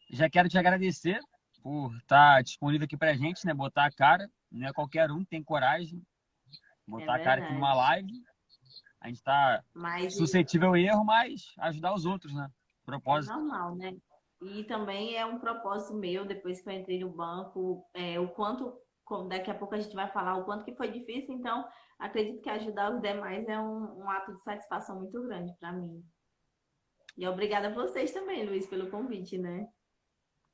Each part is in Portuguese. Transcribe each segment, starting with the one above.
Já quero te agradecer por estar disponível aqui pra gente, né? Botar a cara. Não é qualquer um que tem coragem de É botar a cara aqui numa verdade. live. A gente está Mas suscetível ao erro, mas ajudar os outros, né? é Propósito. normal, né? E também é um propósito meu, depois que eu entrei no banco, o quanto, daqui a pouco a gente vai falar o quanto que foi difícil, então acredito que ajudar os demais é um ato de satisfação muito grande para mim. E obrigada a vocês também, Luiz, pelo convite, né?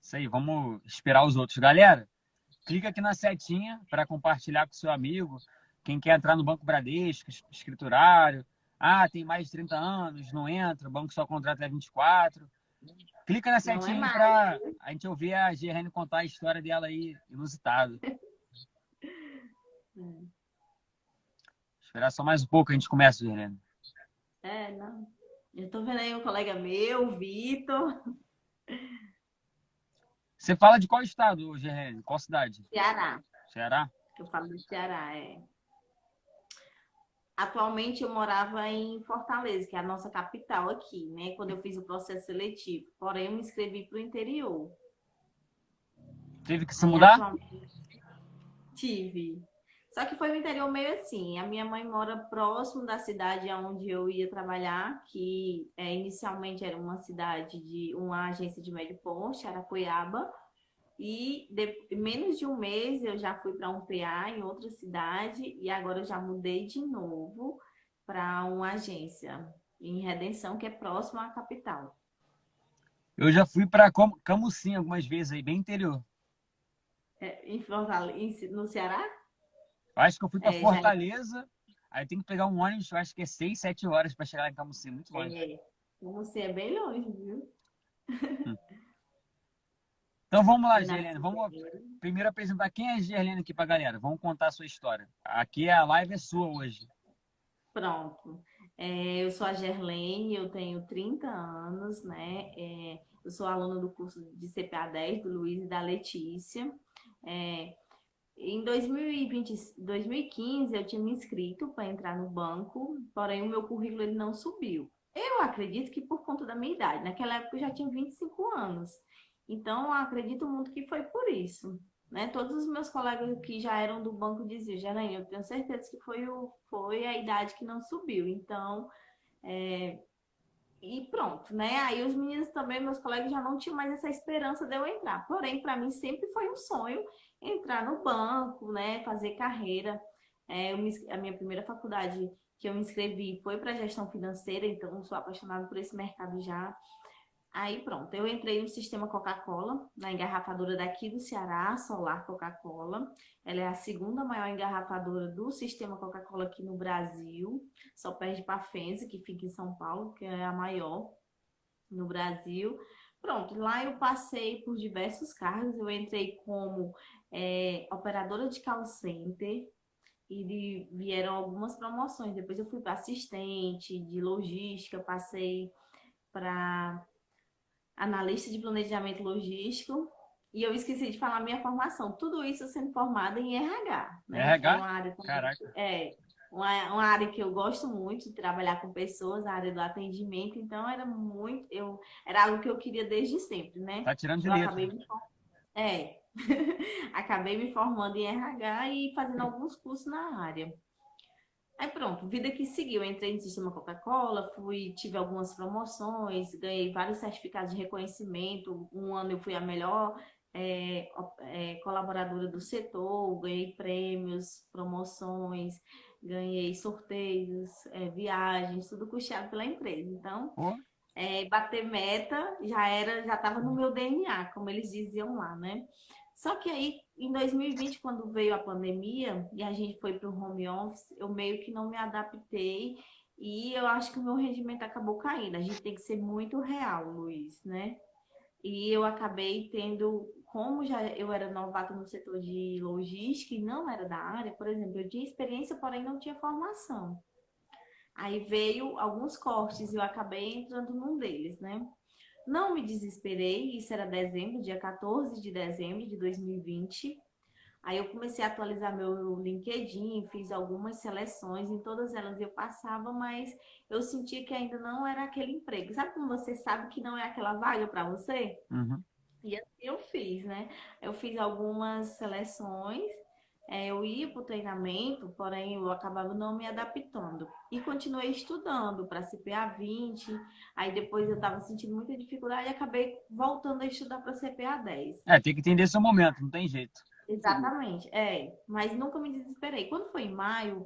Isso aí, vamos esperar os outros. Galera, clica aqui na setinha para compartilhar com seu amigo. Quem quer entrar no Banco Bradesco, escriturário. Ah, tem mais de 30 anos, não entra, o banco só contrata até 24. Clica na Não é setinha aí mais. para a gente ouvir a Gerene contar a história dela aí, inusitada. Esperar só mais um pouco, a gente começa, Gerene. Não. Eu tô vendo aí um colega meu, o Vitor, Você fala de qual estado, Gerene? Qual cidade? Ceará. Ceará? Eu falo do Ceará, Atualmente eu morava em Fortaleza, que é a nossa capital aqui, né? Quando eu fiz o processo seletivo. Porém, eu me inscrevi para o interior. Teve que se Aí mudar? atualmente tive. Só que foi no interior meio assim. A minha mãe mora próximo da cidade onde eu ia trabalhar, que inicialmente era uma cidade de uma agência de médio porte, Arapuiaba. E menos de um mês eu já fui para um PA em outra cidade e agora eu já mudei de novo para uma agência em Redenção, que é próximo à capital. Eu já fui para Camusim algumas vezes aí, bem interior. Em Fortaleza, no Ceará? Eu acho que eu fui para Já Fortaleza, aí tem que pegar um ônibus, eu acho que é 6, 7 horas para chegar lá em Camusim, muito longe. como você é bem longe, viu? Hum. Então vamos lá, Eu Gerlene. nasci Vamos bem. primeiro apresentar quem é a Gerlene aqui para a galera. Vamos contar a sua história. Aqui a live é sua hoje. Pronto. Eu sou a Gerlene, eu tenho 30 anos, né? Eu sou aluna do curso de CPA 10 do Luiz e da Letícia. É, Em 2020, 2015, eu tinha me inscrito para entrar no banco, porém o meu currículo ele não subiu. Eu acredito que por conta da minha idade. Naquela época eu já tinha 25 anos. Então, eu acredito muito que foi por isso. Né? Todos os meus colegas que já eram do banco diziam, Janaína, eu tenho certeza que foi a idade que não subiu. Então, e pronto, né? Aí os meninos também, meus colegas, já não tinham mais essa esperança de eu entrar. Porém, para mim sempre foi um sonho entrar no banco, né? Fazer carreira. A minha primeira faculdade que eu me inscrevi foi para gestão financeira, então sou apaixonada por esse mercado já. Aí pronto, eu entrei no sistema Coca-Cola, na engarrafadora daqui do Ceará, Solar Coca-Cola. Ela é a segunda maior engarrafadora do sistema Coca-Cola aqui no Brasil. Só perde para a Fenza, que fica em São Paulo, que é a maior no Brasil. Pronto, lá eu passei por diversos cargos. Eu entrei como operadora de call center e vieram algumas promoções. Depois eu fui para assistente de logística, passei para analista de planejamento logístico. E eu esqueci de falar minha formação. Tudo isso sendo formada em RH, né? É RH? uma área também, Caraca, uma área que eu gosto muito de trabalhar com pessoas, a área do atendimento. Então era algo que eu queria desde sempre, né? tá tirando de Eu letra. acabei me é, acabei me formando em RH e fazendo alguns cursos na área. Aí pronto, vida que seguiu. Eu entrei no sistema Coca-Cola, tive algumas promoções, ganhei vários certificados de reconhecimento. Um ano eu fui a melhor colaboradora do setor, ganhei prêmios, promoções, ganhei sorteios, viagens, tudo custeado pela empresa. Então, Pô, bater meta já estava no meu DNA, como eles diziam lá, né? Só que aí, em 2020, quando veio a pandemia e a gente foi para o home office, eu meio que não me adaptei e eu acho que o meu rendimento acabou caindo. A gente tem que ser muito real, Luiz, né? E eu acabei tendo, como já eu era novata no setor de logística e não era da área, por exemplo, eu tinha experiência, porém não tinha formação. Aí veio alguns cortes e eu acabei entrando num deles, né? Não me desesperei, isso era dezembro, dia 14 de dezembro de 2020. Aí eu comecei a atualizar meu LinkedIn, fiz algumas seleções, em todas elas eu passava, mas eu sentia que ainda não era aquele emprego. Sabe como você sabe que não é aquela vaga para você? uhum. E assim eu fiz, né? Eu fiz algumas seleções, eu ia para o treinamento, porém eu acabava não me adaptando. E continuei estudando para CPA 20, aí depois eu estava sentindo muita dificuldade e acabei voltando a estudar para CPA 10. É, tem que entender seu momento, não tem jeito. Exatamente, mas nunca me desesperei. Quando foi em maio,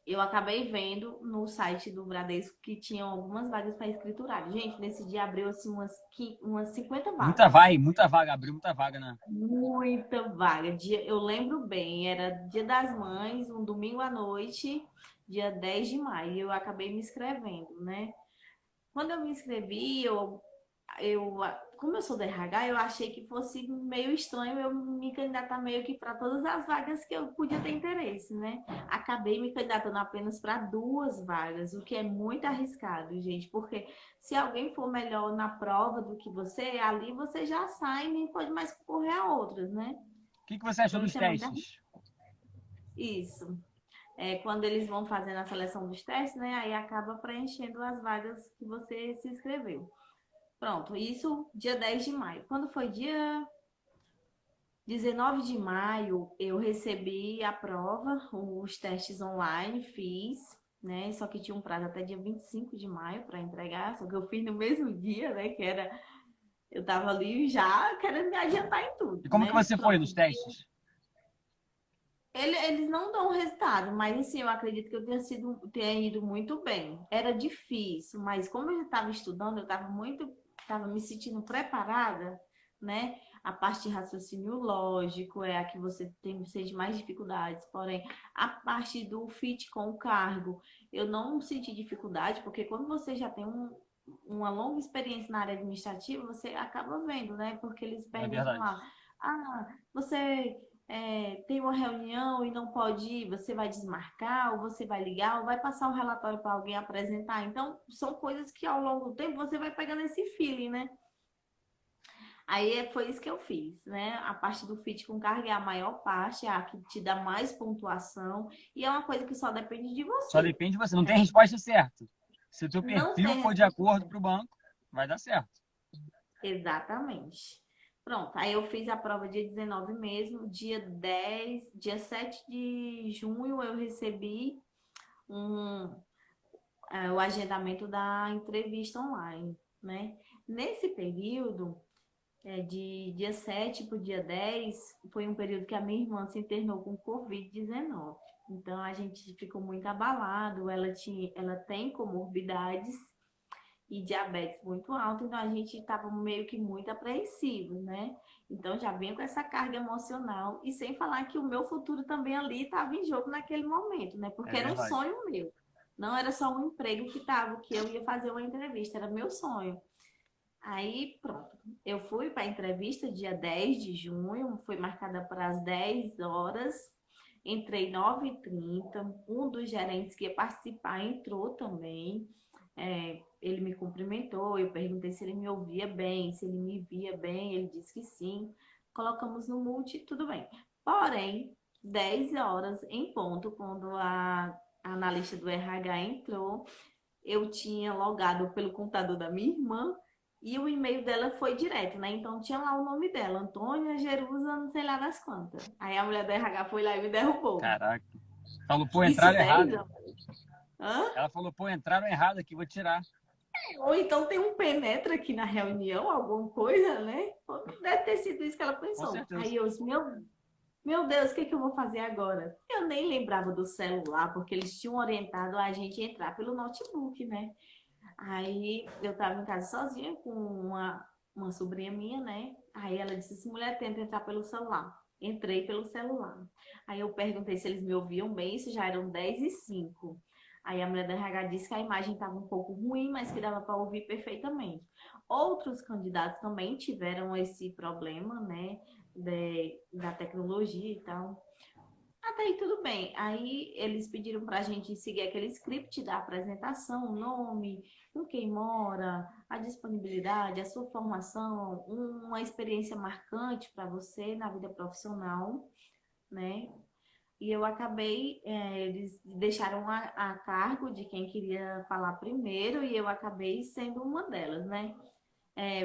eu acabei vendo no site do Bradesco que tinham algumas vagas para escriturário. Gente, nesse dia abriu assim umas 50 vagas. Muita vaga, abriu muita vaga, né? Muita vaga. Eu lembro bem, era Dia das Mães, um domingo à noite, dia 10 de maio. Eu acabei me inscrevendo, né? Quando eu me inscrevi, eu, como eu sou da RH, eu achei que fosse meio estranho eu me candidatar meio que para todas as vagas que eu podia ter interesse, né? Acabei me candidatando apenas para 2 vagas, o que é muito arriscado, gente, porque se alguém for melhor na prova do que você, ali você já sai e nem pode mais concorrer a outras, né? O que você achou Então dos isso é muito arriscado. testes? Isso. Quando eles vão fazendo a seleção dos testes, né? Aí acaba preenchendo as vagas que você se inscreveu. Pronto, isso dia 10 de maio. Quando foi dia 19 de maio, eu recebi a prova, os testes online, fiz, né? Só que tinha um prazo até dia 25 de maio para entregar, só que eu fiz no mesmo dia, né? Que era, eu tava ali já querendo me adiantar em tudo, E como que né? você foi Pronto. nos testes? Eles não dão resultado, mas assim, eu acredito que eu tenha ido muito bem. Era difícil, mas como eu estava estudando, eu estava me sentindo preparada, né? A parte de raciocínio lógico é a que você sente mais dificuldades, porém, a parte do fit com o cargo, eu não senti dificuldade, porque quando você já tem uma longa experiência na área administrativa, você acaba vendo, né? Porque eles É perguntam verdade. lá, você tem uma reunião e não pode ir, você vai desmarcar, ou você vai ligar, ou vai passar um relatório para alguém apresentar. Então, são coisas que ao longo do tempo você vai pegando esse feeling, né? Aí foi isso que eu fiz, né? A parte do fit com carga é a maior parte, é a que te dá mais pontuação, e é uma coisa que só depende de Só você. depende de você, não tem resposta certa. Se o teu Não perfil tem for de resposta acordo certa. para o banco, vai dar certo. Exatamente. Pronto, aí eu fiz a prova dia 19 mesmo, dia 7 de junho eu recebi um, o agendamento da entrevista online, né? Nesse período, de dia 7 para o dia 10 foi um período que a minha irmã se internou com Covid-19. Então a gente ficou muito abalado, ela tem comorbidades e diabetes muito alta, então a gente estava meio que muito apreensivo, né? Então já vinha com essa carga emocional e sem falar que o meu futuro também ali estava em jogo naquele momento, né? É Porque era um verdade. sonho meu. Não era só um emprego que eu ia fazer uma entrevista, era meu sonho. Aí, pronto. Eu fui para a entrevista dia 10 de junho, foi marcada para as 10 horas. Entrei 9h30. Um dos gerentes que ia participar entrou também. Ele me cumprimentou, eu perguntei se ele me ouvia bem, se ele me via bem, ele disse que sim. Colocamos no multi, tudo bem. Porém, 10 horas em ponto, quando a analista do RH entrou, eu tinha logado pelo computador da minha irmã e o e-mail dela foi direto, né? Então tinha lá o nome dela, Antônia Jerusa, não sei lá das quantas. Aí a mulher do RH foi lá e me derrubou. Caraca. Falou, pô, Isso entraram 10 errado. anos. Hã? Ela falou, pô, entraram errado aqui, vou tirar. Ou então tem um penetra aqui na reunião, alguma coisa, né? Deve ter sido isso que ela Com pensou. certeza. Aí eu disse, meu Deus, o que, que eu vou fazer agora? Eu nem lembrava do celular, porque eles tinham orientado a gente a entrar pelo notebook, né? Aí eu tava em casa sozinha com uma sobrinha minha, né? Aí ela disse assim, mulher, tenta entrar pelo celular. Entrei pelo celular. Aí eu perguntei se eles me ouviam bem, isso já eram 10h05. Aí a mulher da RH disse que a imagem estava um pouco ruim, mas que dava para ouvir perfeitamente. Outros candidatos também tiveram esse problema, né? Da tecnologia e tal. Até aí tudo bem. Aí eles pediram para a gente seguir aquele script da apresentação, o nome, com quem mora, a disponibilidade, a sua formação, uma experiência marcante para você na vida profissional, né? E eu acabei, eles deixaram a cargo de quem queria falar primeiro e eu acabei sendo uma delas, né?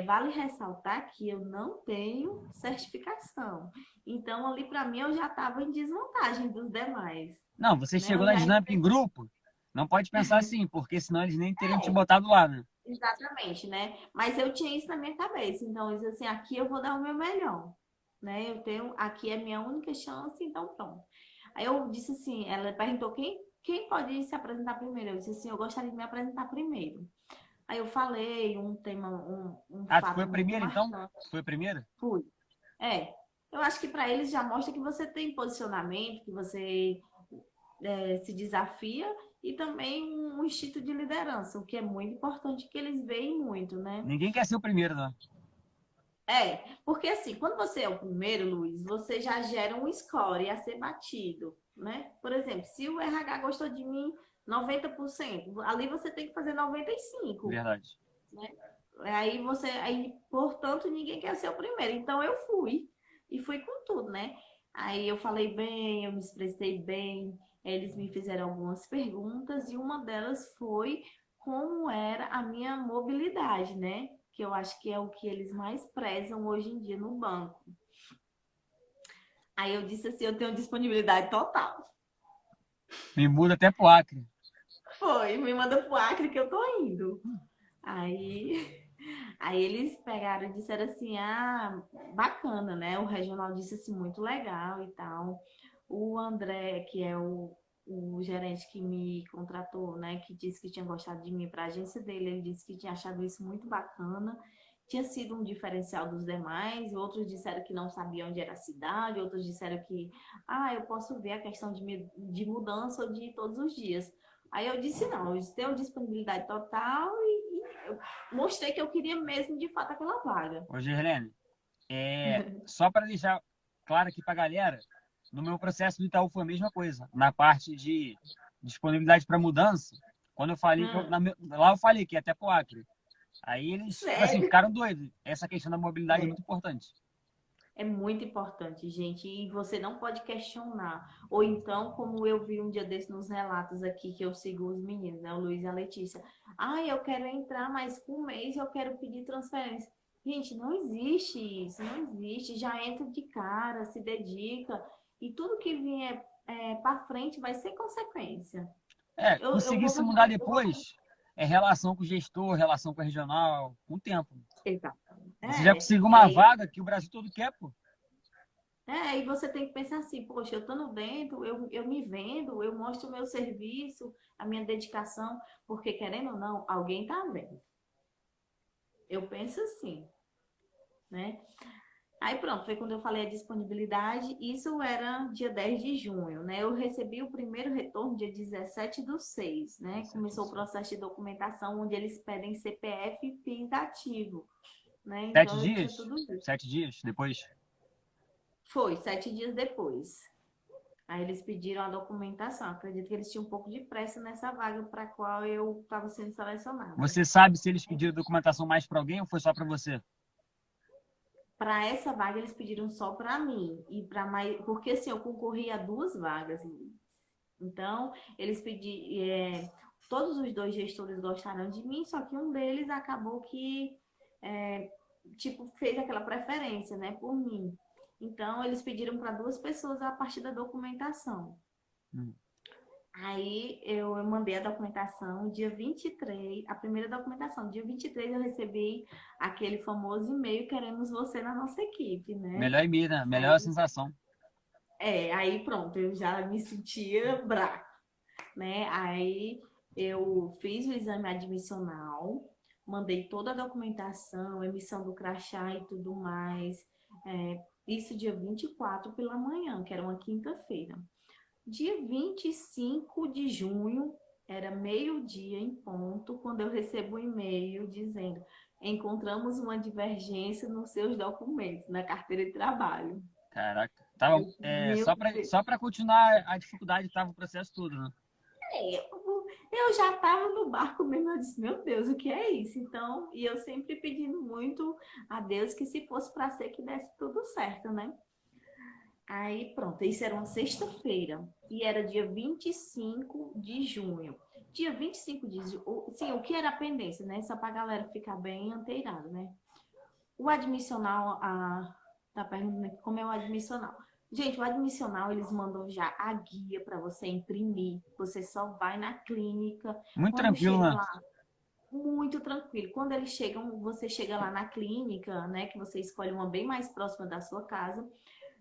vale ressaltar que eu não tenho certificação. Então, ali para mim, eu já estava em desvantagem dos demais. Não, você Né? chegou Eu na já dinâmica em grupo, não pode pensar assim, porque senão eles nem teriam te botado lá, né? exatamente, né? Mas eu tinha isso na minha cabeça. Então, eu disse assim, aqui eu vou dar o meu melhor, né? Eu tenho, aqui é a minha única chance, então pronto. Aí eu disse assim, ela perguntou quem pode se apresentar primeiro. Eu disse assim, eu gostaria de me apresentar primeiro. Aí eu falei um tema, um Ah, tu foi fato a muito primeira, então? marcante. Tu foi a primeira? Fui. Eu acho que para eles já mostra que você tem posicionamento, que você se desafia e também um instinto de liderança, o que é muito importante que eles veem muito, né? Ninguém quer ser o primeiro, né? Porque assim, quando você é o primeiro, Luiz, você já gera um score a ser batido, né? Por exemplo, se o RH gostou de mim 90%, ali você tem que fazer 95%, Verdade. né? Aí, portanto, ninguém quer ser o primeiro. Então eu fui e fui com tudo, né? Aí eu falei bem, eu me expressei bem, eles me fizeram algumas perguntas e uma delas foi como era a minha mobilidade, né? Que eu acho que é o que eles mais prezam hoje em dia no banco. Aí eu disse assim, eu tenho disponibilidade total. Me muda até pro Acre. Foi, me manda pro Acre que eu tô indo. Aí Aí eles pegaram e disseram assim: ah, bacana, né? O regional disse assim, muito legal e tal. O André, que é o gerente que me contratou, né? Que disse que tinha gostado de mim para a agência dele, ele disse que tinha achado isso muito bacana. Tinha sido um diferencial dos demais, outros disseram que não sabiam onde era a cidade, outros disseram que, eu posso ver a questão de mudança de todos os dias. Aí eu disse, não, eu tenho disponibilidade total e eu mostrei que eu queria mesmo, de fato, aquela vaga. Ô, Gerlene, só para deixar claro aqui para a galera, no meu processo do Itaú foi a mesma coisa. Na parte de disponibilidade para mudança, quando eu falei que lá eu falei que ia até pro Acre. Aí eles, tipo assim, Sério? ficaram doidos. Essa questão da mobilidade é muito importante. É muito importante, gente, e você não pode questionar. Ou então, como eu vi um dia desse nos relatos aqui, que eu sigo os meninos, né, o Luiz e a Letícia. Eu quero entrar, mas com um mês eu quero pedir transferência. Gente, não existe isso, não existe. Já entra de cara, se dedica, e tudo que vier para frente vai ser consequência. Eu Conseguir vou se fazer. mudar depois é relação com o gestor, relação com o regional, com o tempo. Exato. Você já É, conseguiu uma é, vaga que o Brasil todo quer, pô. e você tem que pensar assim, poxa, eu estando dentro, eu me vendo, eu mostro o meu serviço, a minha dedicação, porque querendo ou não, alguém está vendo. Eu penso assim, né? Aí pronto, foi quando eu falei a disponibilidade, isso era dia 10 de junho, né? Eu recebi o primeiro retorno dia 17/6, né? Começou o processo de documentação, onde eles pedem CPF e PIS ativo, né? Sete Então eu tinha dias? tudo isso. 7 dias depois. Foi, 7 dias depois. Aí eles pediram a documentação. Acredito que eles tinham um pouco de pressa nessa vaga para a qual eu estava sendo selecionada. Você sabe se eles pediram documentação mais para alguém ou foi só para você? Para essa vaga eles pediram só para mim e para mais, porque assim eu concorri a 2 vagas. Então eles pediram, todos os 2 gestores gostaram de mim, só que um deles acabou que tipo fez aquela preferência, né, por mim. Então eles pediram para 2 pessoas a partir da documentação. Hum. Aí eu mandei a documentação, dia 23, a primeira documentação, dia 23 eu recebi aquele famoso e-mail, queremos você na nossa equipe, né? Melhor e-mail, né? Melhor sensação. Aí pronto, eu já me sentia brava, né? Aí eu fiz o exame admissional, mandei toda a documentação, emissão do crachá e tudo mais. Isso dia 24 pela manhã, que era uma quinta-feira. Dia 25 de junho, era meio-dia em ponto, quando eu recebo um e-mail dizendo: encontramos uma divergência nos seus documentos, na carteira de trabalho. Caraca. Tava, Meu Deus. só para continuar a dificuldade, tava o processo todo, né? Eu já estava no barco mesmo, eu disse, meu Deus, o que é isso? Então, e eu sempre pedindo muito a Deus que se fosse para ser que desse tudo certo, né? Aí pronto, isso era uma sexta-feira e era dia 25 de junho. Dia 25 de junho, sim, o que era a pendência, né? Só para a galera ficar bem anteirada, né? O admissional, tá perguntando aqui como é o admissional. Gente, o admissional, eles mandam já a guia para você imprimir. Você só vai na clínica. Muito Quando tranquilo, chega né? lá, muito tranquilo. Quando eles chegam, você chega lá na clínica, né? Que você escolhe uma bem mais próxima da sua casa.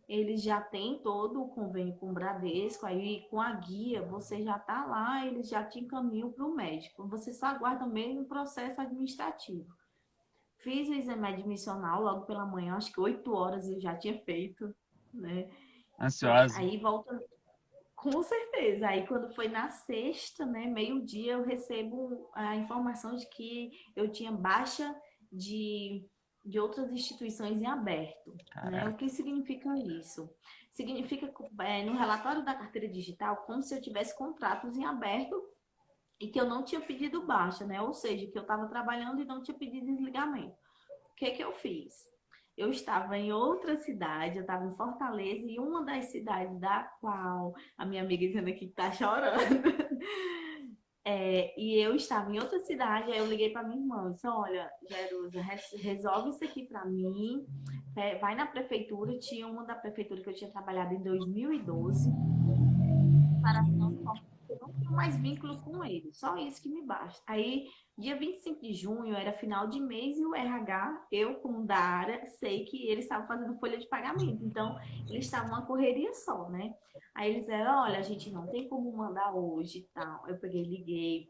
Eles já têm todo o convênio com o Bradesco, aí com a guia você já tá lá, eles já te encaminham para o médico. Você só aguarda mesmo o processo administrativo. Fiz o exame admissional logo pela manhã, acho que 8 horas eu já tinha feito, né? Ansiosa. Aí volta, com certeza. Aí quando foi na sexta, né, meio-dia, eu recebo a informação de que eu tinha baixa de outras instituições em aberto, né? O que significa isso? Significa, no relatório da carteira digital, como se eu tivesse contratos em aberto e que eu não tinha pedido baixa, né? Ou seja, que eu estava trabalhando e não tinha pedido desligamento. O que eu fiz? Eu estava em outra cidade, eu estava em Fortaleza, e uma das cidades da qual a minha amiga dizendo aqui que tá chorando. E eu estava em outra cidade, aí eu liguei para minha irmã, disse, olha, Jerusa, resolve isso aqui para mim, vai na prefeitura, tinha uma da prefeitura que eu tinha trabalhado em 2012, para eu não tenho mais vínculo com ele, só isso que me basta. Aí, dia 25 de junho, era final de mês, e o RH, eu, como da área, sei que eles estavam fazendo folha de pagamento, então eles estavam uma correria só, né? Aí eles disseram, olha, a gente não tem como mandar hoje e tal. Eu peguei, liguei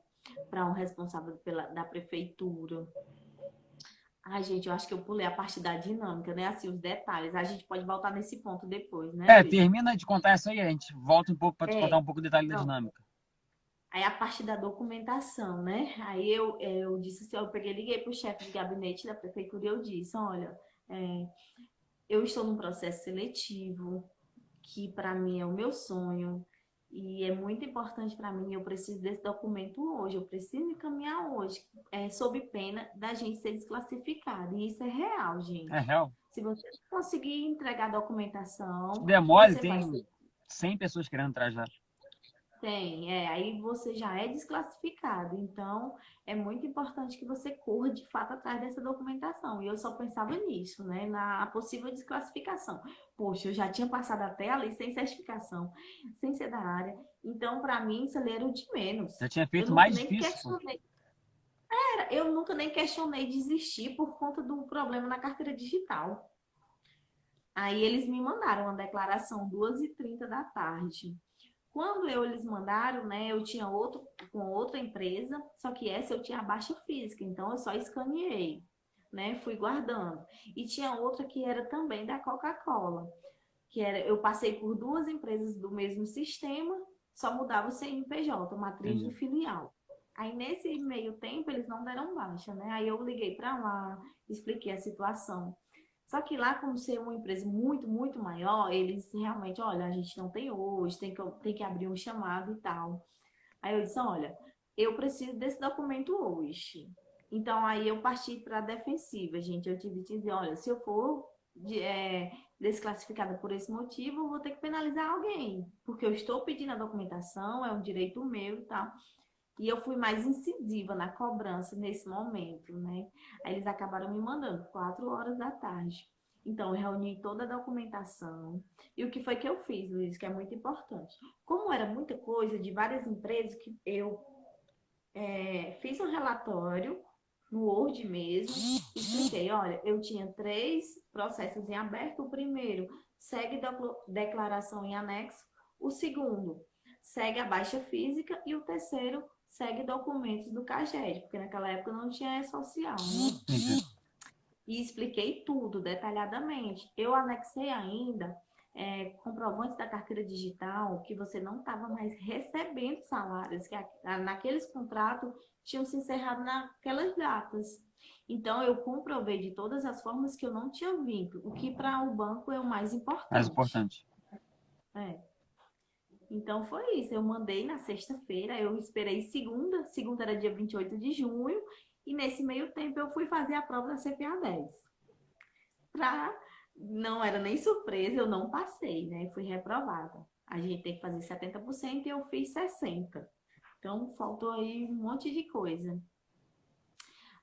para um responsável da prefeitura. Ai, gente, eu acho que eu pulei a parte da dinâmica, né? Assim, os detalhes. A gente pode voltar nesse ponto depois, né, Luiz? Termina de contar isso aí, a gente volta um pouco para te contar É, um pouco do detalhe da não. dinâmica. Aí a parte da documentação, né? Aí eu disse assim, eu peguei, liguei para o chefe de gabinete da prefeitura e eu disse, olha, eu estou num processo seletivo, que para mim é o meu sonho, e é muito importante para mim, eu preciso desse documento hoje, eu preciso encaminhar hoje, sob pena da gente ser desclassificado. E isso é real, É gente. real. Se você conseguir entregar a Se documentação, der mole, você vai ser. tem 100 pessoas querendo trajar. Tem, aí você já é desclassificado. Então, é muito importante que você corra de fato atrás dessa documentação. E eu só pensava nisso, né? Na possível desclassificação. Poxa, eu já tinha passado até ali sem certificação, sem ser da área. Então, para mim, isso ali era o de menos. Já tinha Eu feito nunca mais nem difícil, pô. questionei. Eu nunca nem questionei desistir por conta do problema na carteira digital. Aí eles me mandaram uma declaração 2h30 da tarde. Quando eles mandaram, né, eu tinha outro com outra empresa, só que essa eu tinha a baixa física, então eu só escaneei, né, fui guardando. E tinha outra que era também da Coca-Cola, que era, eu passei por duas empresas do mesmo sistema, só mudava o CNPJ, matriz e Entendi. filial. Aí nesse meio tempo eles não deram baixa, né? Aí eu liguei para lá, expliquei a situação. Só que lá, como ser uma empresa muito, muito maior, eles realmente, olha, a gente não tem hoje, tem que abrir um chamado e tal. Aí eu disse, olha, eu preciso desse documento hoje. Então, aí eu parti para a defensiva, gente. Eu tive que dizer, olha, se eu for desclassificada por esse motivo, eu vou ter que penalizar alguém, porque eu estou pedindo a documentação, é um direito meu e tal. E eu fui mais incisiva na cobrança nesse momento, né? Aí eles acabaram me mandando 4 horas da tarde. Então, eu reuni toda a documentação. E o que foi que eu fiz, Luiz, que é muito importante. Como era muita coisa de várias empresas, que eu fiz um relatório no Word mesmo, expliquei, olha, eu tinha 3 processos em aberto. O primeiro segue declaração em anexo, o segundo segue a baixa física e o terceiro segue documentos do CAGED, porque naquela época não tinha E-Social, né? E expliquei tudo detalhadamente. Eu anexei ainda comprovantes da carteira digital que você não estava mais recebendo salários, que naqueles contratos tinham se encerrado naquelas datas. Então, eu comprovei de todas as formas que eu não tinha vínculo, o que para o banco é o mais importante. Mais importante. Então, foi isso. Eu mandei na sexta-feira, eu esperei segunda era dia 28 de junho, e nesse meio tempo eu fui fazer a prova da CPA 10. Não era nem surpresa, eu não passei, né? Fui reprovada. A gente tem que fazer 70% e eu fiz 60%. Então, faltou aí um monte de coisa.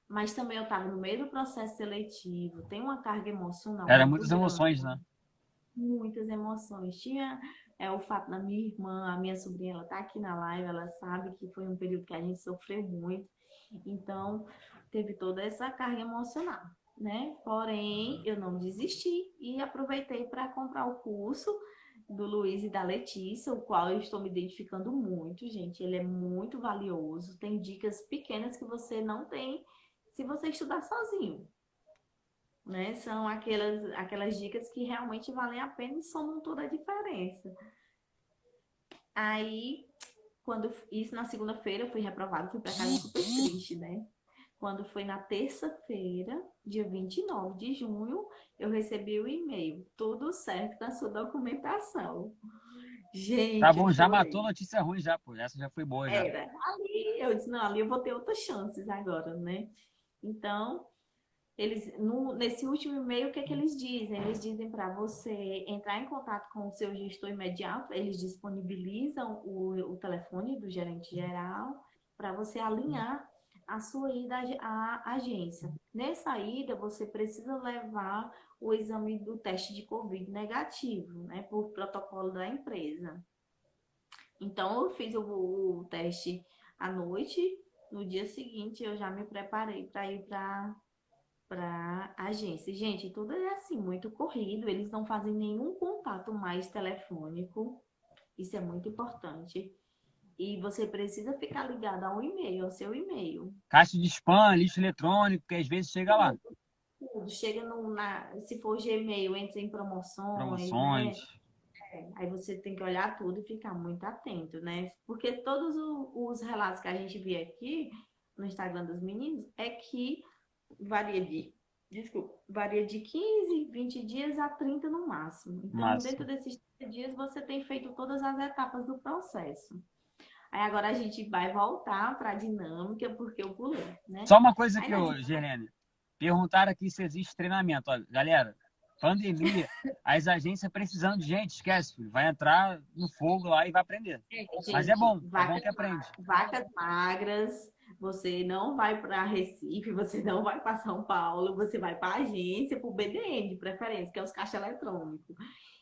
Mas também eu estava no meio do processo seletivo, tem uma carga emocional Era muito muitas grande, emoções, né? muitas emoções. Tinha o fato da minha irmã, a minha sobrinha, ela tá aqui na live, ela sabe que foi um período que a gente sofreu muito. Então, teve toda essa carga emocional, né? Porém, eu não desisti e aproveitei para comprar o curso do Luiz e da Letícia, o qual eu estou me identificando muito, gente. Ele é muito valioso, tem dicas pequenas que você não tem se você estudar sozinho, né? São aquelas dicas que realmente valem a pena e somam toda a diferença. Aí, isso na segunda-feira eu fui reprovada, fui para casa super triste, né? Quando foi na terça-feira, dia 29 de junho, eu recebi o e-mail. Tudo certo com a sua documentação. Tá Gente, eu bom, já matou chorei. notícia ruim já, pô. Essa já foi boa já. Era. Ali, eu disse, não, ali eu vou ter outras chances agora, né? Então, nesse último e-mail, o que é que eles dizem? Eles dizem para você entrar em contato com o seu gestor imediato, eles disponibilizam o telefone do gerente geral para você alinhar a sua ida à agência. Nessa ida, você precisa levar o exame do teste de Covid negativo, né, por protocolo da empresa. Então, eu fiz o teste à noite, no dia seguinte eu já me preparei para ir para agência. Gente, tudo é assim, muito corrido, eles não fazem nenhum contato mais telefônico, isso é muito importante. E você precisa ficar ligado ao e-mail, ao seu e-mail. Caixa de spam, lixo eletrônico, que às vezes chega lá. Tudo, tudo. Chega se for Gmail, entra em promoções, Promoções. né? Aí você tem que olhar tudo e ficar muito atento, né? Porque todos os relatos que a gente vê aqui no Instagram dos meninos é que varia varia de 15, 20 dias a 30 no máximo. Então, Massa. dentro desses 30 dias, você tem feito todas as etapas do processo. Aí agora a gente vai voltar para a dinâmica, porque eu pulei, né? Só uma coisa Aí que na eu, Gerlene, perguntaram aqui se existe treinamento. Olha, galera, pandemia, as agências precisando de gente, esquece, filho. Vai entrar no fogo lá e vai aprender. Mas gente, é bom que aprende. vacas magras, você não vai para Recife, você não vai para São Paulo, você vai para a agência, para o BDM de preferência, que é os caixas eletrônicos.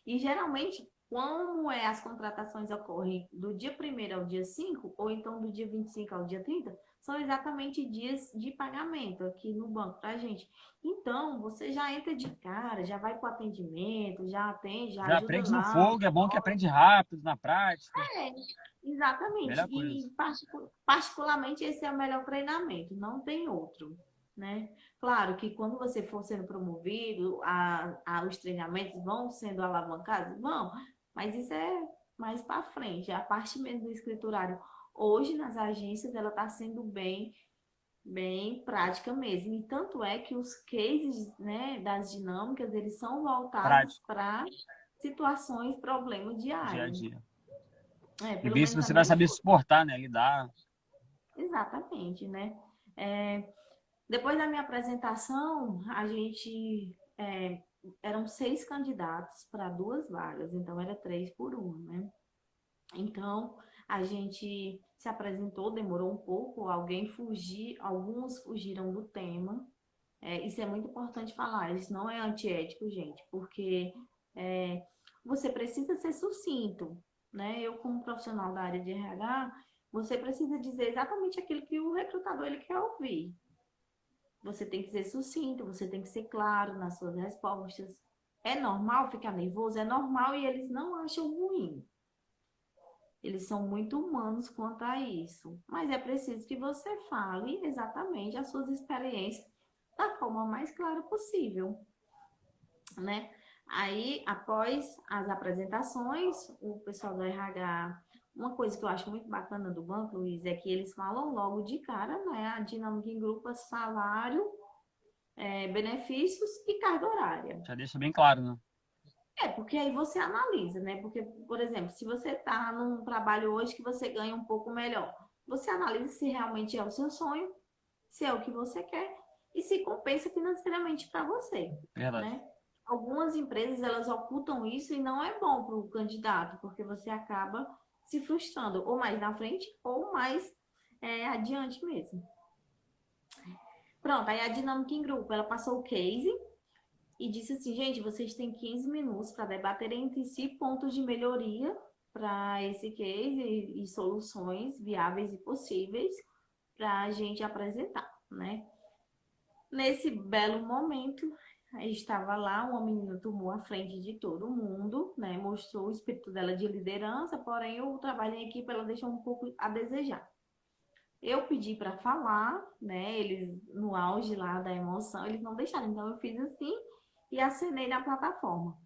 E geralmente, como as contratações ocorrem do dia 1º ao dia 5, ou então do dia 25 ao dia 30, são exatamente dias de pagamento aqui no banco para a gente. Então, você já entra de cara, já vai para o atendimento, já atende, já Já ajuda aprende no lá. fogo, é bom que aprende rápido, na prática. É, exatamente. Melhor coisa. E particularmente esse é o melhor treinamento, não tem outro, né? Claro que quando você for sendo promovido, os treinamentos vão sendo alavancados? Vão, mas isso é mais para frente. A parte mesmo do escriturário, hoje nas agências, ela está sendo bem prática mesmo. E tanto é que os cases, né, das dinâmicas, eles são voltados Prático, para situações, problemas dia a diários. dia. E Pelo ver se menos a você vai minha saber foi. suportar, né? Lidar. Exatamente, né? É, depois da minha apresentação, eram 6 candidatos para 2 vagas, então era 3 por 1, né? Então, a gente se apresentou, demorou um pouco, alguns fugiram do tema. Isso é muito importante falar, isso não é antiético, gente, porque é, você precisa ser sucinto, né? Eu, como profissional da área de RH, você precisa dizer exatamente aquilo que o recrutador ele quer ouvir. Você tem que ser sucinto, você tem que ser claro nas suas respostas. É normal ficar nervoso? É normal e eles não acham ruim. Eles são muito humanos quanto a isso. Mas é preciso que você fale exatamente as suas experiências da forma mais clara possível, né? Aí, após as apresentações, o pessoal do RH, uma coisa que eu acho muito bacana do banco, Luiz, é que eles falam logo de cara, né? A dinâmica em grupo é salário, benefícios e carga horária. Já deixa bem claro, né? Porque aí você analisa, né? Porque, por exemplo, se você está num trabalho hoje que você ganha um pouco melhor, você analisa se realmente é o seu sonho, se é o que você quer e se compensa financeiramente para você, Verdade. né? Algumas empresas, elas ocultam isso e não é bom para o candidato, porque você acaba se frustrando, ou mais na frente, ou mais adiante mesmo. Pronto, aí a dinâmica em grupo, ela passou o case e disse assim, gente, vocês têm 15 minutos para debater entre si pontos de melhoria para esse case e soluções viáveis e possíveis para a gente apresentar, né? Nesse belo momento, estava lá, uma menina tomou a frente de todo mundo, né? Mostrou o espírito dela de liderança, porém o trabalho em equipe ela deixou um pouco a desejar. Eu pedi para falar, né? Eles, no auge lá da emoção, eles não deixaram. Então, eu fiz assim e acenei na plataforma.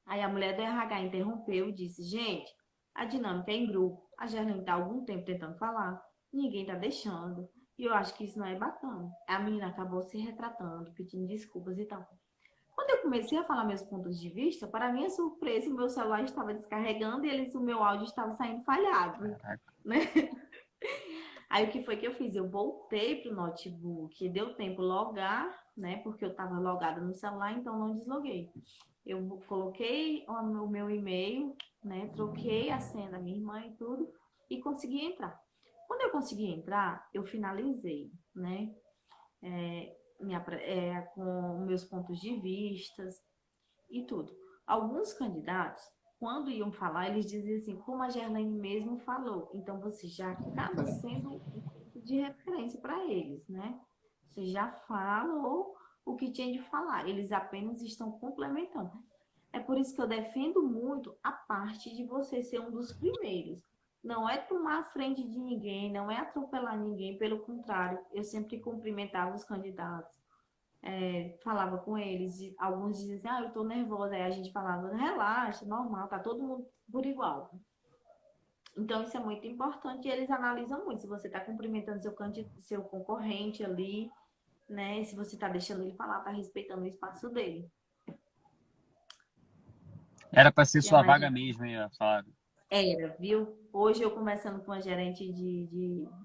Aí a mulher do RH interrompeu e disse, gente, a dinâmica é em grupo. A Gerlane está há algum tempo tentando falar, ninguém está deixando. E eu acho que isso não é bacana. A menina acabou se retratando, pedindo desculpas e tal. Quando eu comecei a falar meus pontos de vista, para minha surpresa, o meu celular estava descarregando e o meu áudio estava saindo falhado, né? Aí o que foi que eu fiz? Eu voltei pro notebook, deu tempo logar, né? Porque eu estava logada no celular, então não desloguei. Eu coloquei o meu e-mail, né? Troquei a senha da minha irmã e tudo, e consegui entrar. Quando eu consegui entrar, eu finalizei, né? Com meus pontos de vistas e tudo. Alguns candidatos, quando iam falar, eles diziam assim, como a Gerlaine mesmo falou. Então, você já acaba sendo um ponto de referência para eles, né? Você já falou o que tinha de falar. Eles apenas estão complementando. É por isso que eu defendo muito a parte de você ser um dos primeiros. Não é tomar a frente de ninguém, não é atropelar ninguém, pelo contrário, eu sempre cumprimentava os candidatos, falava com eles, alguns diziam assim, eu tô nervosa, aí a gente falava, relaxa, normal, tá todo mundo por igual. Então, isso é muito importante e eles analisam muito, se você está cumprimentando seu concorrente ali, né, se você está deixando ele falar, está respeitando o espaço dele. Era para ser Tinha sua mais vaga mesmo, hein, Flávio? Era, viu? Hoje eu conversando com a gerente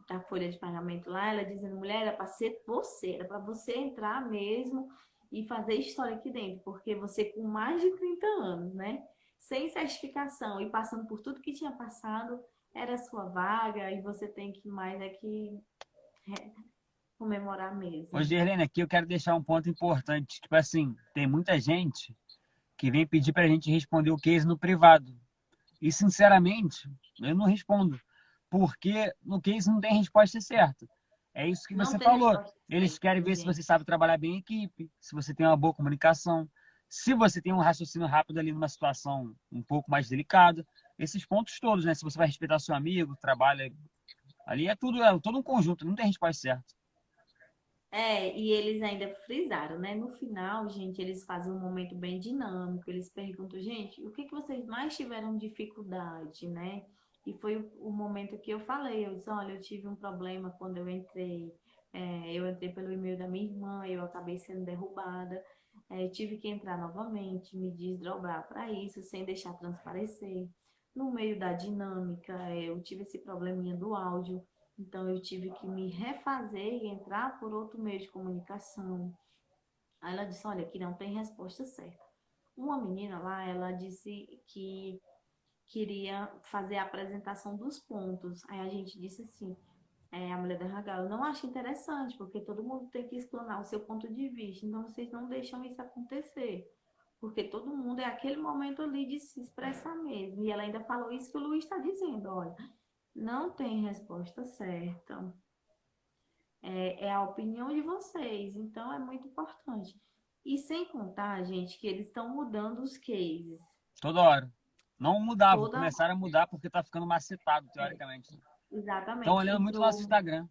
da folha de pagamento lá, ela dizendo, mulher, era para ser você, era para você entrar mesmo e fazer história aqui dentro, porque você com mais de 30 anos, né? Sem certificação e passando por tudo que tinha passado, era a sua vaga e você tem que mais aqui comemorar Ô, mesmo. Gerlene, aqui eu quero deixar um ponto importante. Tipo assim, tem muita gente que vem pedir para a gente responder o case no privado. E, sinceramente, eu não respondo. Porque no case não tem resposta certa. É isso que Não você tem falou. resposta Eles querem certa, ver se gente. você sabe trabalhar bem em equipe, se você tem uma boa comunicação, se você tem um raciocínio rápido ali numa situação um pouco mais delicada. Esses pontos todos, né? Se você vai respeitar seu amigo, trabalha ali, é todo um conjunto, não tem resposta certa. E eles ainda frisaram, né? No final, gente, eles fazem um momento bem dinâmico. Eles perguntam, gente, o que que vocês mais tiveram dificuldade, né? E foi o momento que eu falei. Eu disse, olha, eu tive um problema quando eu entrei. Eu entrei pelo e-mail da minha irmã, eu acabei sendo derrubada. Tive que entrar novamente, me desdobrar para isso, sem deixar transparecer. No meio da dinâmica, eu tive esse probleminha do áudio. Então, eu tive que me refazer e entrar por outro meio de comunicação. Aí ela disse, olha, aqui não tem resposta certa. Uma menina lá, ela disse que queria fazer a apresentação dos pontos. Aí a gente disse assim, a mulher da RH, eu não acho interessante, porque todo mundo tem que explanar o seu ponto de vista. Então, vocês não deixam isso acontecer. Porque todo mundo é aquele momento ali de se expressar mesmo. E ela ainda falou isso que o Luiz está dizendo, olha, não tem resposta certa. É a opinião de vocês, então é muito importante. E sem contar, gente, que eles estão mudando os cases. Toda hora. Não mudava, Toda. começaram a mudar porque tá ficando macetado, teoricamente. Estão Exatamente. olhando muito o nosso Entrou Instagram.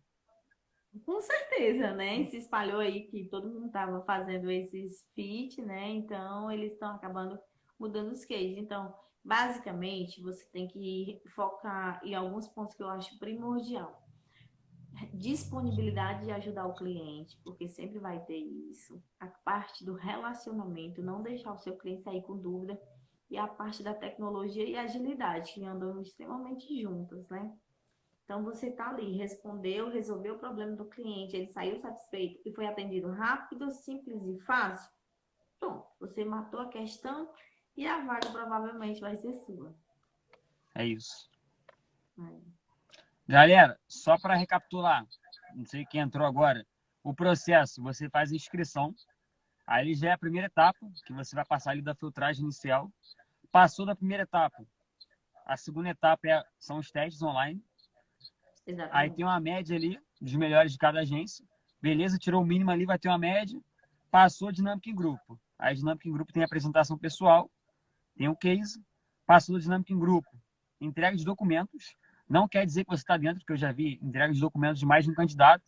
com certeza, né? Se espalhou aí que todo mundo estava fazendo esses fit, né? Então eles estão acabando mudando os cases. Então, basicamente, você tem que focar em alguns pontos que eu acho primordial. Disponibilidade de ajudar o cliente, porque sempre vai ter isso. A parte do relacionamento, não deixar o seu cliente sair com dúvida. E a parte da tecnologia e agilidade, que andam extremamente juntas, né? Então, você tá ali, respondeu, resolveu o problema do cliente, ele saiu satisfeito e foi atendido rápido, simples e fácil. Pronto, você matou a questão e a vaga provavelmente vai ser sua. É isso. É. Galera, só para recapitular, não sei quem entrou agora, o processo, você faz a inscrição, aí já é a primeira etapa, que você vai passar ali da filtragem inicial. Passou da primeira etapa, a segunda etapa são os testes online. Aí tem Exatamente. uma média ali dos melhores de cada agência. Beleza, tirou o mínimo ali, vai ter uma média. Passou a dinâmica em grupo. Aí a dinâmica em grupo tem a apresentação pessoal, tem o case. Passou a dinâmica em grupo. Entrega de documentos. Não quer dizer que você está dentro, porque eu já vi entrega de documentos de mais de um candidato.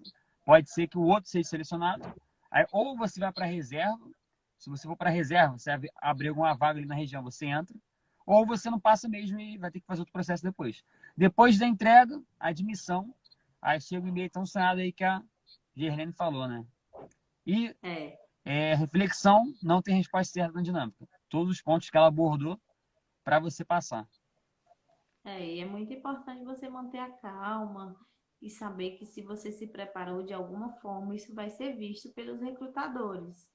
Pode ser que o outro seja selecionado. Aí, ou você vai para a reserva. Se você for para a reserva, você abrir alguma vaga ali na região, você entra. Ou você não passa mesmo e vai ter que fazer outro processo depois. Depois da entrega, admissão. Aí chega o e-mail tão sonhado aí que a Gerlene falou, né? E É. reflexão, não tem resposta certa na dinâmica. Todos os pontos que ela abordou para você passar. E é muito importante você manter a calma e saber que se você se preparou de alguma forma, isso vai ser visto pelos recrutadores.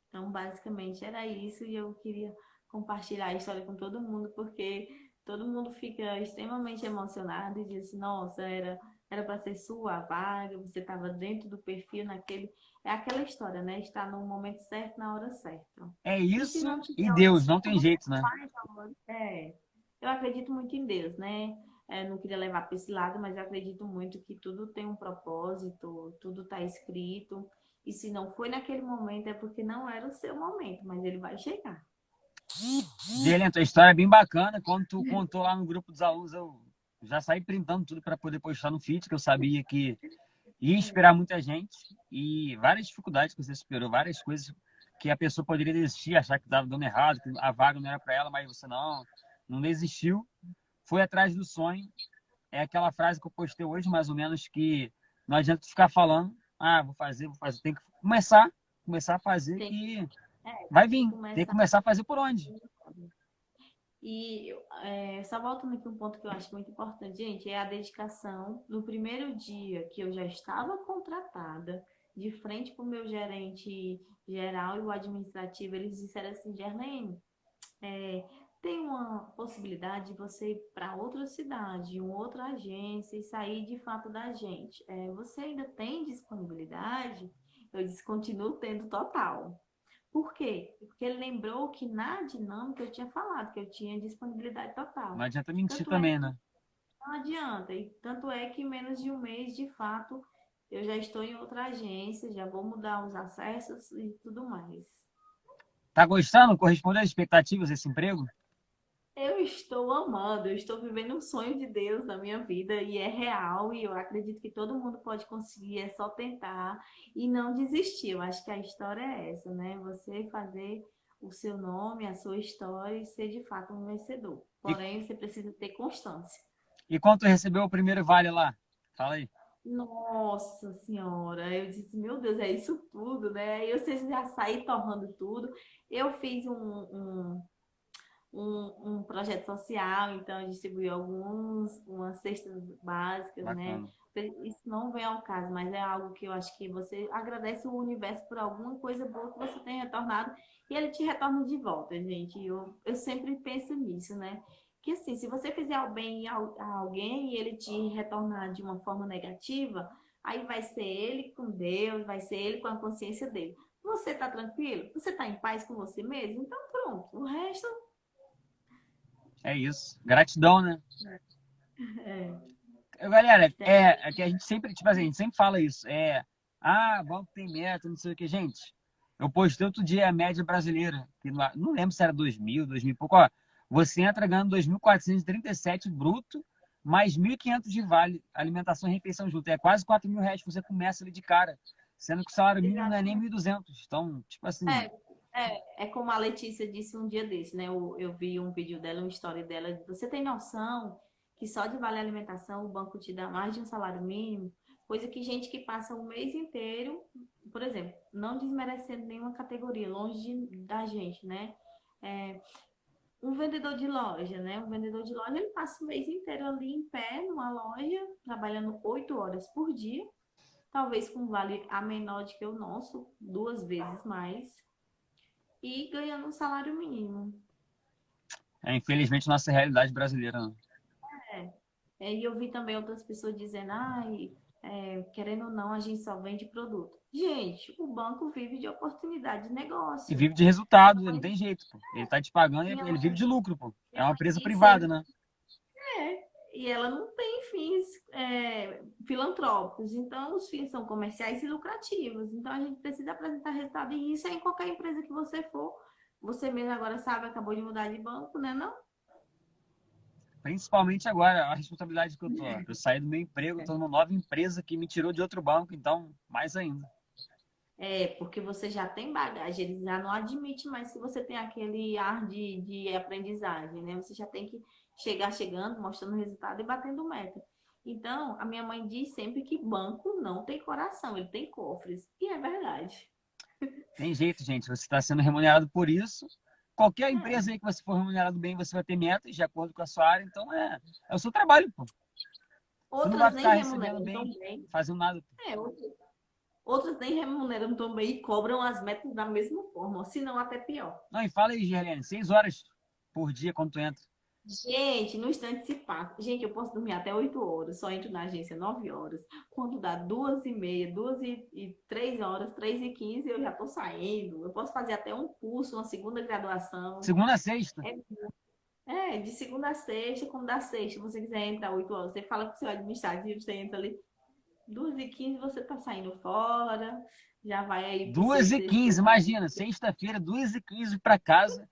Então, basicamente era isso e eu queria compartilhar a história com todo mundo, porque todo mundo fica extremamente emocionado e diz assim, nossa, era para ser sua a vaga, você estava dentro do perfil naquele. É aquela história, né? Estar no momento certo, na hora certa. É E se isso não tiver e hora Deus, não certa, tem você jeito, né? faz a hora. Eu acredito muito em Deus, né? Não queria levar para esse lado, mas eu acredito muito que tudo tem um propósito, tudo está escrito. E se não foi naquele momento, é porque não era o seu momento, mas ele vai chegar. Gerlene, tua história é bem bacana. Quando tu contou lá no grupo dos alunos, eu já saí printando tudo para poder postar no feed, que eu sabia que ia inspirar muita gente. E várias dificuldades que você superou, várias coisas que a pessoa poderia desistir, achar que estava dando errado, que a vaga não era para ela, mas você não desistiu. Foi atrás do sonho. É aquela frase que eu postei hoje, mais ou menos, que não adianta ficar falando, vou fazer, vou fazer. Tem que começar a fazer Tem, que vai tem que vir. Tem que começar. começar a fazer por onde? E só voltando aqui um ponto que eu acho muito importante, gente, é a dedicação. No primeiro dia que eu já estava contratada, de frente para o meu gerente geral e o administrativo, eles disseram assim, Gerlene, é, tem uma possibilidade de você ir para outra cidade, uma outra agência e sair de fato da gente. Você ainda tem disponibilidade? Eu disse, continuo tendo total. Por quê? Porque ele lembrou que na dinâmica eu tinha falado que eu tinha disponibilidade Não total. adianta mentir Tanto é que também, né? não adianta. E tanto é que em menos de um mês, de fato, eu já estou em outra agência, já vou mudar os acessos e tudo mais. Tá gostando? Correspondeu às expectativas desse emprego? Eu estou amando, eu estou vivendo um sonho de Deus na minha vida e é real e eu acredito que todo mundo pode conseguir, é só tentar e não desistir. Eu acho que a história é essa, né? Você fazer o seu nome, a sua história e ser de fato um vencedor. E, Porém, você precisa ter constância. e quando tu recebeu o primeiro vale lá? Fala aí. Nossa Senhora, eu disse, meu Deus, é isso tudo, né? Eu sei já saí torrando tudo. Eu fiz um projeto social, então eu distribuí umas cestas básicas, né? Bacana. Isso não vem ao caso, mas é algo que eu acho que você agradece o universo por alguma coisa boa que você tem retornado e ele te retorna de volta, gente. Eu sempre penso nisso, né? Que assim, se você fizer o bem a alguém e ele te retornar de uma forma negativa, aí vai ser ele com Deus, vai ser ele com a consciência dele. Você tá tranquilo? Você tá em paz com você mesmo? Então pronto, o resto É isso. Gratidão, né? é. Galera, é que a gente sempre, tipo assim, a gente sempre fala isso. Banco tem meta, não sei o que. Gente, eu postei outro dia a média brasileira, que não lembro se era 2.000 e pouco. Ó, você entra ganhando 2.437 bruto, mais 1.500 de vale, alimentação e refeição junto. É quase 4.000 reais que você começa ali de cara. Sendo que o salário mínimo não é nem Exatamente. 1.200. Então, tipo assim, É, é como a Letícia disse um dia desse, né? Eu vi um vídeo dela, uma história dela. Você tem noção que só de vale alimentação o banco te dá mais de um salário mínimo? Coisa que gente que passa o mês inteiro, por exemplo, não desmerecendo nenhuma categoria, da gente, né? É, um vendedor de loja, né? Um vendedor de loja, ele passa o mês inteiro ali em pé, numa loja, trabalhando 8 horas por dia, talvez com um vale a menor do que o nosso, 2 vezes mais e ganhando um salário mínimo. infelizmente nossa realidade brasileira, não. É. E eu vi também outras pessoas dizendo, ai, querendo ou não, a gente só vende produto. Gente, o banco vive de oportunidade de E negócio. vive de Minha resultado, não mãe, tem jeito, pô. Ele tá te pagando, minha ele vive mãe, de lucro, pô. É minha uma mãe empresa diz privada, sempre, né? e ela não tem fins filantrópicos. Então, os fins são comerciais e lucrativos. Então, a gente precisa apresentar resultado. E isso é em qualquer empresa que você for. Você mesmo agora sabe, acabou de mudar de banco, né? Não? Principalmente agora, a responsabilidade que eu tô. Eu saí do meu emprego, tô numa nova empresa que me tirou de outro banco, então, mais ainda. Porque você já tem bagagem, eles já não admitem mais que você tem aquele ar de aprendizagem, né? Você já tem que chegar chegando, mostrando resultado e batendo meta. Então, a minha mãe diz sempre que banco não tem coração, ele tem cofres. E é verdade. Tem jeito, gente. Você está sendo remunerado por isso. Qualquer É. empresa aí que você for remunerado bem, você vai ter metas de acordo com a sua área. Então, é o seu trabalho, pô. Você não vai Outras nem ficar recebendo remuneram tão bem, bem. fazendo nada. Pô. É, outras nem remuneram tão bem e cobram as metas da mesma forma, se não até pior. Não, e fala aí, Gerlene, 6 horas por dia quando tu entra. Gente, no instante se passa. Gente, eu posso dormir até 8 horas, só entro na agência 9 horas. Quando dá 2h30, 2 e 3 horas, 3h15, eu já tô saindo. Eu posso fazer até um curso, uma segunda graduação. Segunda a sexta. De segunda a sexta, quando dá sexta, você quiser entrar 8 horas, você fala com o seu administrativo, você entra ali 2h15, você tá saindo fora, já vai aí pro seu Duas e sexto quinze, ano. imagina, sexta-feira, 2h15 para casa,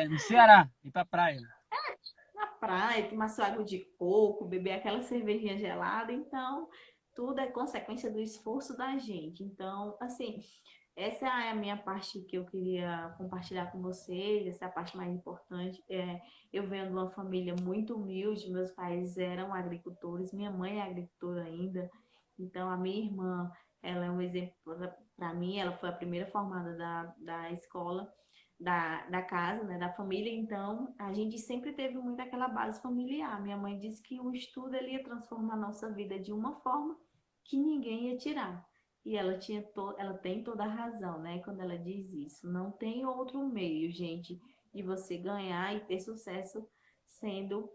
no Ceará, ir pra praia. Na praia, tomar sua água de coco, beber aquela cervejinha gelada. Então, tudo é consequência do esforço da gente. Então, assim, essa é a minha parte que eu queria compartilhar com vocês, essa é a parte mais importante. Eu venho de uma família muito humilde, meus pais eram agricultores, minha mãe é agricultora ainda. Então, a minha irmã, ela é um exemplo para mim, ela foi a primeira formada da escola da casa, né, da família, então a gente sempre teve muito aquela base familiar. Minha mãe disse que o estudo ele ia transformar a nossa vida de uma forma que ninguém ia tirar. E ela tem toda a razão, né, quando ela diz isso. Não tem outro meio, gente, de você ganhar e ter sucesso sendo,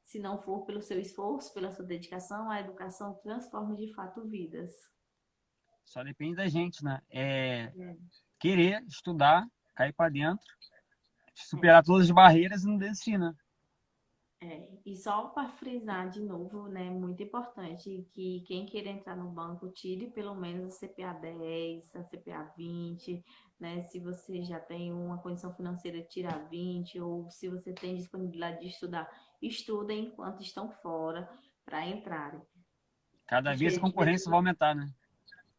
se não for pelo seu esforço, pela sua dedicação, a educação transforma de fato vidas. Só depende da gente, né? É, Querer estudar, cair para dentro, é. superar todas as barreiras e não desistir, né? E só para frisar de novo, né, muito importante que quem queira entrar no banco tire pelo menos a CPA 10, a CPA 20, né? Se você já tem uma condição financeira, tira 20, ou se você tem disponibilidade de estudar, estudem enquanto estão fora para entrarem. Cada Porque vez a a gente vê concorrência vai aumentar, né?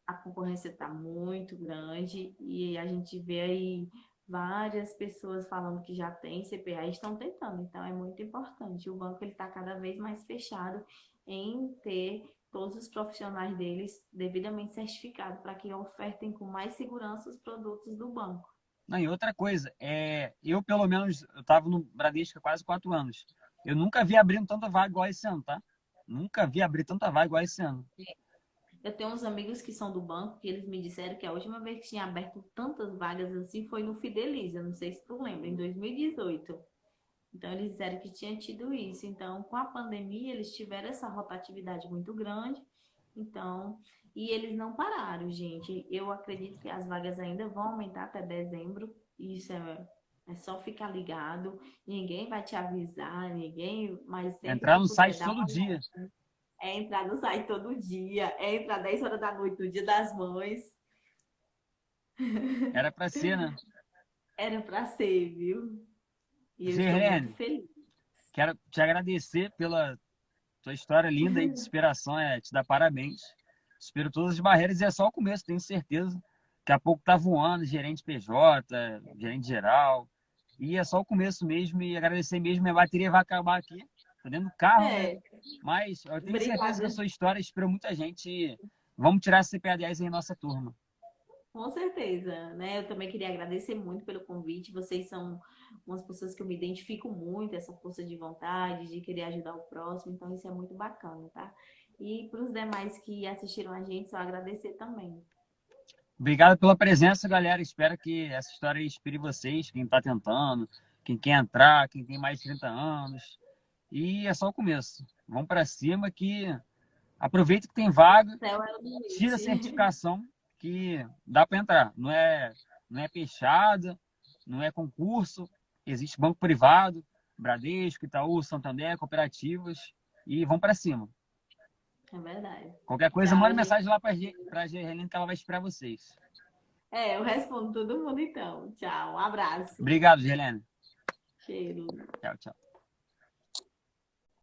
a concorrência está muito grande e a gente vê aí várias pessoas falando que já tem CPA e estão tentando. Então, é muito importante. O banco está cada vez mais fechado em ter todos os profissionais deles devidamente certificados para que ofertem com mais segurança os produtos do banco. Não, e outra coisa, eu pelo menos, eu estava no Bradesco há quase 4 anos. Eu nunca vi abrindo tanta vaga igual esse ano, tá? Nunca vi abrir tanta vaga igual esse ano. Eu tenho uns amigos que são do banco que eles me disseram que a última vez que tinha aberto tantas vagas assim foi no Fideliza, não sei se tu lembra, em 2018. Então, eles disseram que tinha tido isso. Então, com a pandemia, eles tiveram essa rotatividade muito grande. Então, e eles não pararam, gente. Eu acredito que as vagas ainda vão aumentar até dezembro. Isso é só ficar ligado. Ninguém vai te avisar, ninguém, mas sempre Entrar que no puder, site dar todo uma dia. olhada. É entrar no site todo dia, é entrar 10 horas da noite no dia das mães. Era para ser, né? Era para ser, viu? E eu estou muito Gerlene, feliz. quero te agradecer pela tua história linda e de inspiração. Te dar parabéns. Supero todas as barreiras e é só o começo, tenho certeza. Daqui a pouco tá voando, gerente PJ, gerente geral. E é só o começo mesmo e agradecer mesmo. Minha bateria vai acabar aqui. Tô dentro do carro, né? É, Mas eu tenho certeza que a obrigada. sua história inspirou muita gente. E vamos tirar esse CPA 10 aí em nossa turma. Com certeza, né? Eu também queria agradecer muito pelo convite. Vocês são umas pessoas que eu me identifico muito, essa força de vontade, de querer ajudar o próximo, então isso é muito bacana, tá? E para os demais que assistiram a gente, só agradecer também. Obrigado pela presença, galera. Espero que essa história inspire vocês, quem está tentando, quem quer entrar, quem tem mais de 30 anos. E é só o começo. vamos para cima que aproveita que tem vaga, Céu é o limite. tira a certificação que dá para entrar. Não é peixada, não é concurso, existe banco privado, Bradesco, Itaú, Santander, cooperativas e vão para cima. É verdade. Qualquer coisa, Tchau, manda gente. mensagem lá para a Gerlene que ela vai esperar vocês. Eu respondo todo mundo então. Tchau, um abraço. Obrigado, Gerlene. Cheiro. Tchau, tchau.